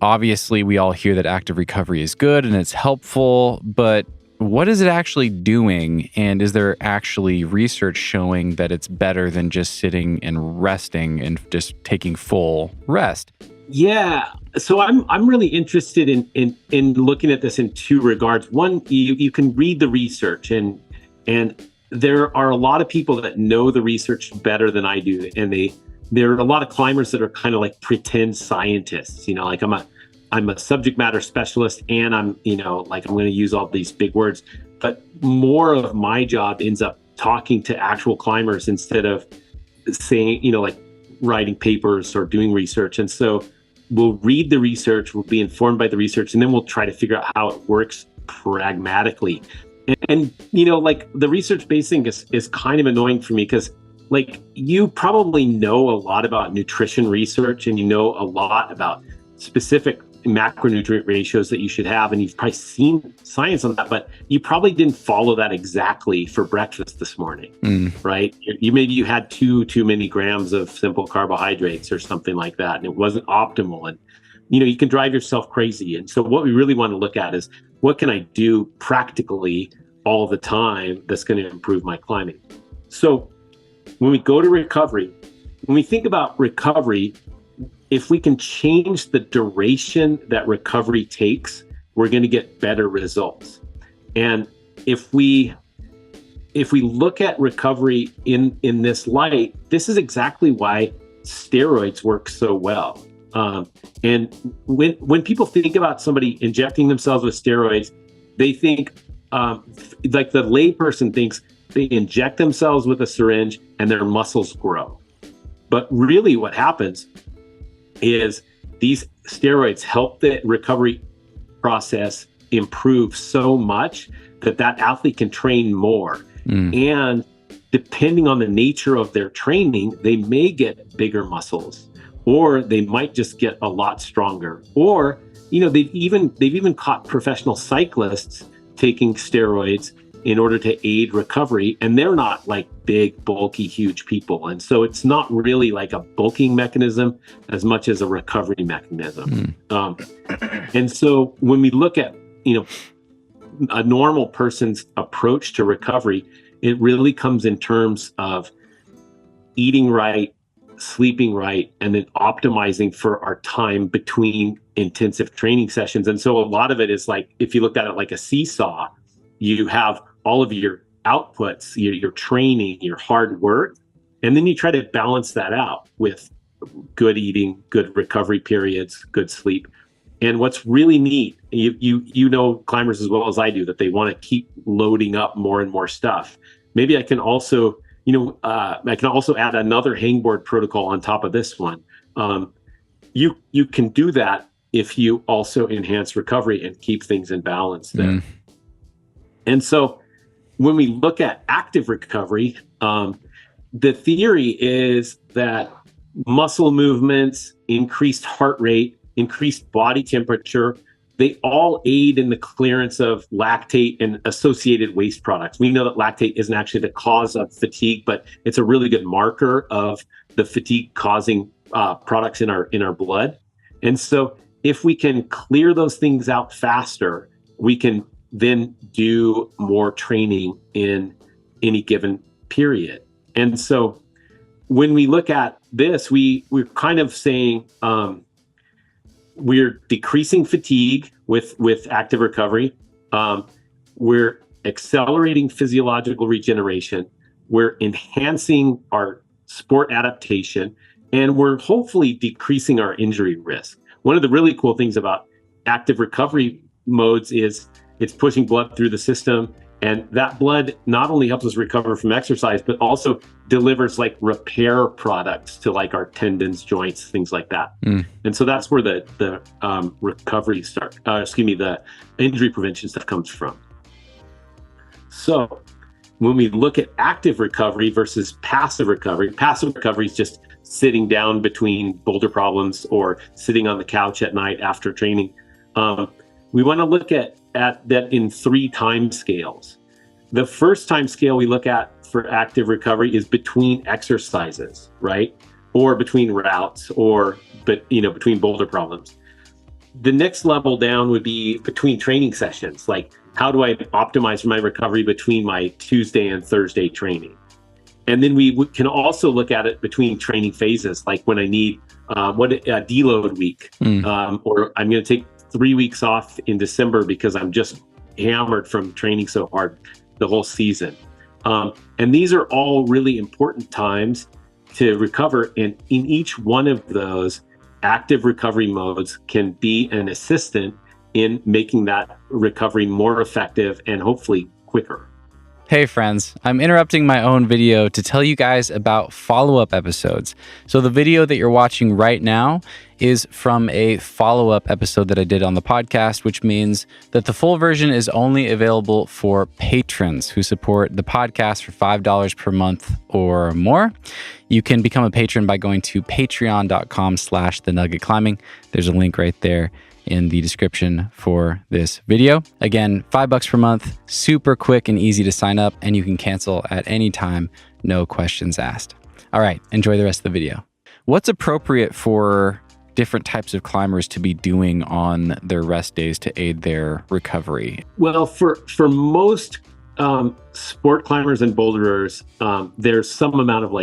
Obviously we all hear that active recovery is good and it's helpful, but what is it actually doing? And is there actually research showing that it's better than just sitting and resting and just taking full rest? Yeah. So I'm really interested in looking at this in two regards. One, you can read the research, and there are a lot of people that know the research better than I do, and there are a lot of climbers that are kind of like pretend scientists. Like I'm a subject matter specialist, and I'm going to use all these big words, but more of my job ends up talking to actual climbers instead of saying, like writing papers or doing research. And so we'll read the research, we'll be informed by the research, and then we'll try to figure out how it works pragmatically. And like the research-based thing is kind of annoying for me because like you probably know a lot about nutrition research and you know a lot about specific macronutrient ratios that you should have, and you've probably seen science on that, but you probably didn't follow that exactly for breakfast this morning, right? You had too many grams of simple carbohydrates or something like that, and it wasn't optimal, and you can drive yourself crazy. And so what we really want to look at is what can I do practically all the time that's going to improve my climbing. So when we go to recovery, when we think about recovery, if we can change the duration that recovery takes, we're going to get better results. And if we look at recovery in this light, this is exactly why steroids work so well. And when people think about somebody injecting themselves with steroids, they think, like the layperson thinks, they inject themselves with a syringe and their muscles grow. But really what happens is these steroids help the recovery process improve so much that athlete can train more. And depending on the nature of their training, they may get bigger muscles, or they might just get a lot stronger. Or, they've even caught professional cyclists taking steroids in order to aid recovery, and they're not like big, bulky, huge people. And so it's not really like a bulking mechanism as much as a recovery mechanism. And so when we look at, a normal person's approach to recovery, it really comes in terms of eating right, sleeping right, and then optimizing for our time between intensive training sessions. And so a lot of it is like, if you looked at it like a seesaw, you have all of your outputs, your training, your hard work, and then you try to balance that out with good eating, good recovery periods, good sleep. And what's really neat, you know climbers as well as I do, that they want to keep loading up more and more stuff. Maybe I can also, add another hangboard protocol on top of this one. You can do that if you also enhance recovery and keep things in balance there. And so when we look at active recovery, the theory is that muscle movements, increased heart rate, increased body temperature, they all aid in the clearance of lactate and associated waste products. We know that lactate isn't actually the cause of fatigue, but it's a really good marker of the fatigue causing products in our blood. And so if we can clear those things out faster, we can then do more training in any given period. And so when we look at this, we're kind of saying we're decreasing fatigue with active recovery. We're accelerating physiological regeneration. We're enhancing our sport adaptation, and we're hopefully decreasing our injury risk. One of the really cool things about active recovery modes is it's pushing blood through the system, and that blood not only helps us recover from exercise, but also delivers like repair products to like our tendons, joints, things like that. And so that's where the recovery the injury prevention stuff comes from. So when we look at active recovery versus passive recovery is just sitting down between boulder problems or sitting on the couch at night after training. We want to look at that in 3 time scales. The first time scale we look at for active recovery is between exercises, right? Or between routes, or between boulder problems. the next level down would be between training sessions. Like, how do I optimize my recovery between my Tuesday and Thursday training? And then we can also look at it between training phases, like when I need a deload week, or I'm going to take 3 weeks off in December because I'm just hammered from training so hard the whole season. And these are all really important times to recover. And in each one of those, active recovery modes can be an assistant in making that recovery more effective and hopefully quicker. Hey friends, I'm interrupting my own video to tell you guys about follow-up episodes. So the video that you're watching right now is from a follow-up episode that I did on the podcast, which means that the full version is only available for patrons who support the podcast for $5 per month or more. You can become a patron by going to patreon.com/thenuggetclimbing. There's a link right there in the description for this video. Again, $5 per month, super quick and easy to sign up, and you can cancel at any time, no questions asked. All right, enjoy the rest of the video. What's appropriate for different types of climbers to be doing on their rest days to aid their recovery? Well, for most sport climbers and boulderers, there's some amount of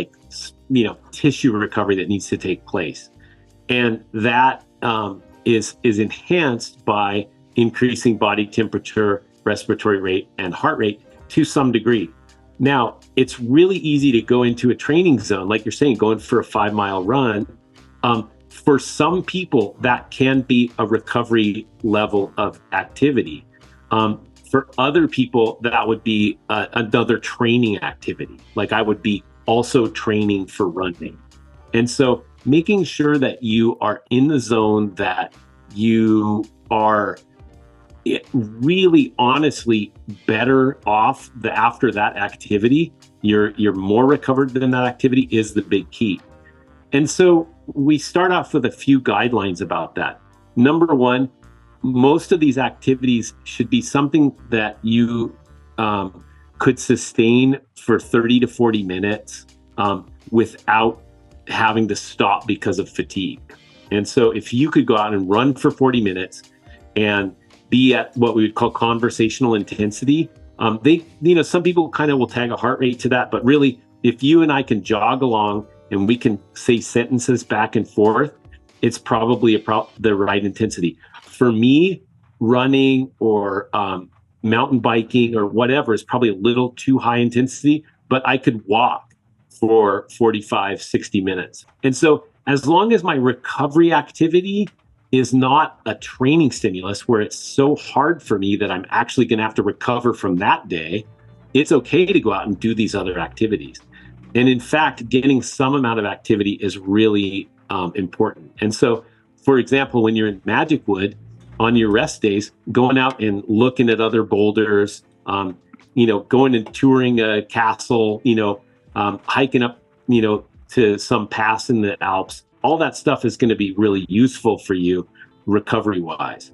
tissue recovery that needs to take place. And that is enhanced by increasing body temperature, respiratory rate, and heart rate to some degree. Now, it's really easy to go into a training zone, like you're saying, going for a 5-mile run. For some people, that can be a recovery level of activity. For other people, that would be another training activity. Like I would be also training for running. And so making sure that you are in the zone, that you are really honestly better off after that activity, you're more recovered than that activity is the big key. And so we start off with a few guidelines about that. Number one, most of these activities should be something that you could sustain for 30 to 40 minutes without having to stop because of fatigue. And so if you could go out and run for 40 minutes and be at what we would call conversational intensity, some people kind of will tag a heart rate to that, but really if you and I can jog along and we can say sentences back and forth, it's probably the right intensity. For me, running or mountain biking or whatever is probably a little too high intensity, but I could walk for 45, 60 minutes. And so as long as my recovery activity is not a training stimulus where it's so hard for me that I'm actually going to have to recover from that day, it's okay to go out and do these other activities. And in fact, getting some amount of activity is really important. And so, for example, when you're in Magic Wood, on your rest days, going out and looking at other boulders, going and touring a castle, hiking up, to some pass in the Alps, all that stuff is going to be really useful for you recovery-wise.